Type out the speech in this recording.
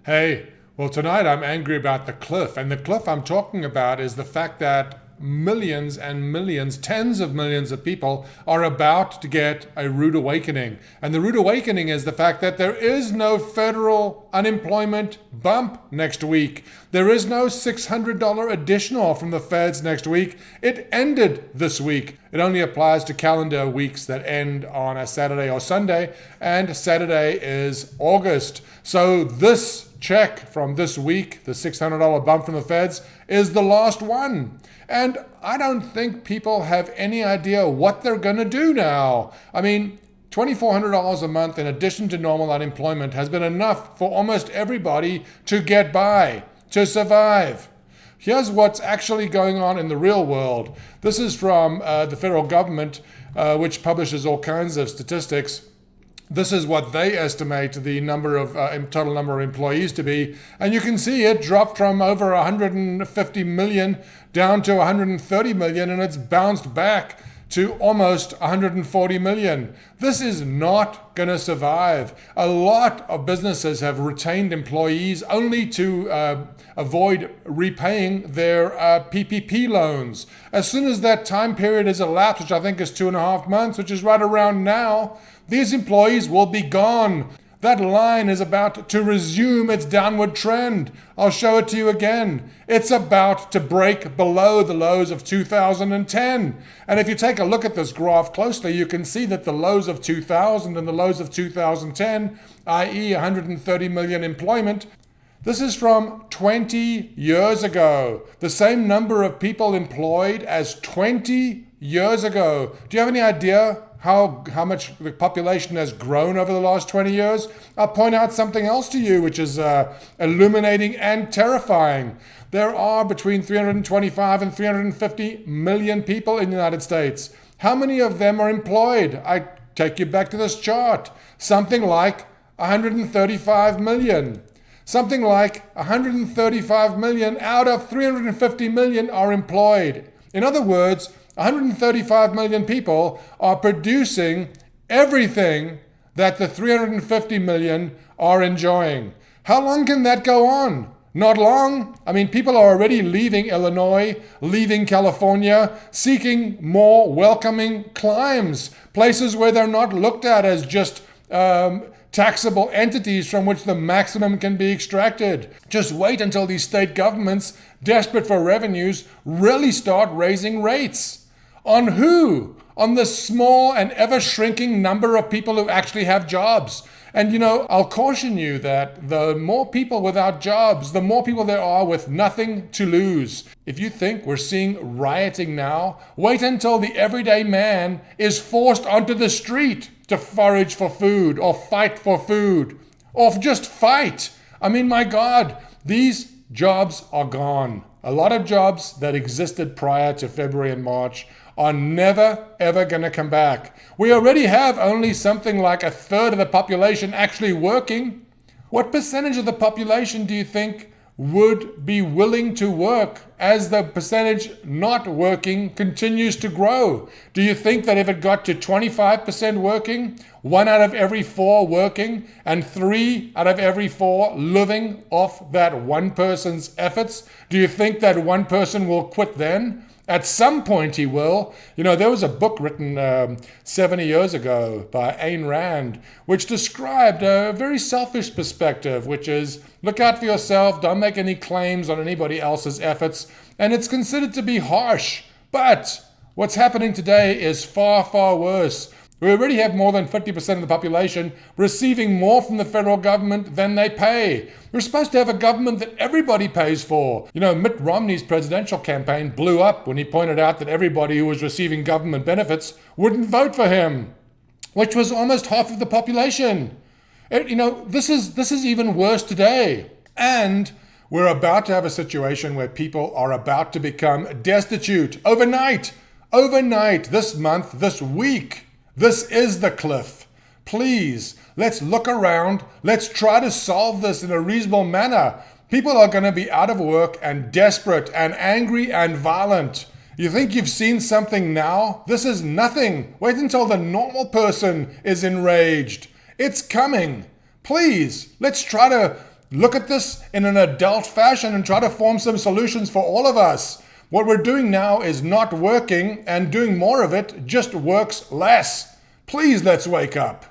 Hey, well, tonight I'm angry about the cliff. And the cliff I'm talking about is the fact that millions and millions, tens of millions of people are about to get a rude awakening. And the rude awakening is the fact that there is no federal unemployment bump next week. There is no $600 additional from the feds next week. It ended this week. It only applies to calendar weeks that end on a Saturday or Sunday, and Saturday is August. So this check from this week, the $600 bump from the feds, is the last one. And I don't think people have any idea what they're going to do now. I mean, $2,400 a month in addition to normal unemployment has been enough for almost everybody to get by, to survive. Here's what's actually going on in the real world. This is from the federal government, which publishes all kinds of statistics. This is what they estimate the number of total number of employees to be. And you can see it dropped from over 150 million down to 130 million, and it's bounced back to almost 140 million. This is not going to survive. A lot of businesses have retained employees only to avoid repaying their PPP loans. As soon as that time period is elapsed, which I think is 2.5 months, which is right around now, these employees will be gone. That line is about to resume its downward trend. I'll show it to you again. It's about to break below the lows of 2010. And if you take a look at this graph closely, you can see that the lows of 2000 and the lows of 2010, i.e. 130 million employment, this is from 20 years ago. The same number of people employed as 20 years ago. Do you have any idea how much the population has grown over the last 20 years? I'll point out something else to you, which is illuminating and terrifying. There are between 325 and 350 million people in the United States. How many of them are employed? I take you back to this chart. Something like 135 million. Something like 135 million out of 350 million are employed. In other words, 135 million people are producing everything that the 350 million are enjoying. How long can that go on? Not long. I mean, people are already leaving Illinois, leaving California, seeking more welcoming climes, places where they're not looked at as just taxable entities from which the maximum can be extracted. Just wait until these state governments, desperate for revenues, really start raising rates. On who? On the small and ever-shrinking number of people who actually have jobs. And I'll caution you that the more people without jobs, the more people there are with nothing to lose. If you think we're seeing rioting now, wait until the everyday man is forced onto the street to forage for food or fight for food or just fight. I mean, my God, these jobs are gone. A lot of jobs that existed prior to February and March are never, ever going to come back. We already have only something like a third of the population actually working. What percentage of the population do you think would be willing to work as the percentage not working continues to grow? Do you think that if it got to 25% working, 1 out of every 4 working, and 3 out of every 4 living off that one person's efforts, do you think that one person will quit then? At some point he will. There was a book written 70 years ago by Ayn Rand, which described a very selfish perspective, which is look out for yourself, don't make any claims on anybody else's efforts, and it's considered to be harsh. But what's happening today is far, far worse. We already have more than 50% of the population receiving more from the federal government than they pay. We're supposed to have a government that everybody pays for. Mitt Romney's presidential campaign blew up when he pointed out that everybody who was receiving government benefits wouldn't vote for him, which was almost half of the population. This is even worse today. And we're about to have a situation where people are about to become destitute overnight, this month, this week. This is the cliff. Please, let's look around. Let's try to solve this in a reasonable manner. People are going to be out of work and desperate and angry and violent. You think you've seen something now? This is nothing. Wait until the normal person is enraged. It's coming. Please, let's try to Look at this in an adult fashion and try to form some solutions for all of us. What we're doing now is not working, and doing more of it just works less. Please, let's wake up.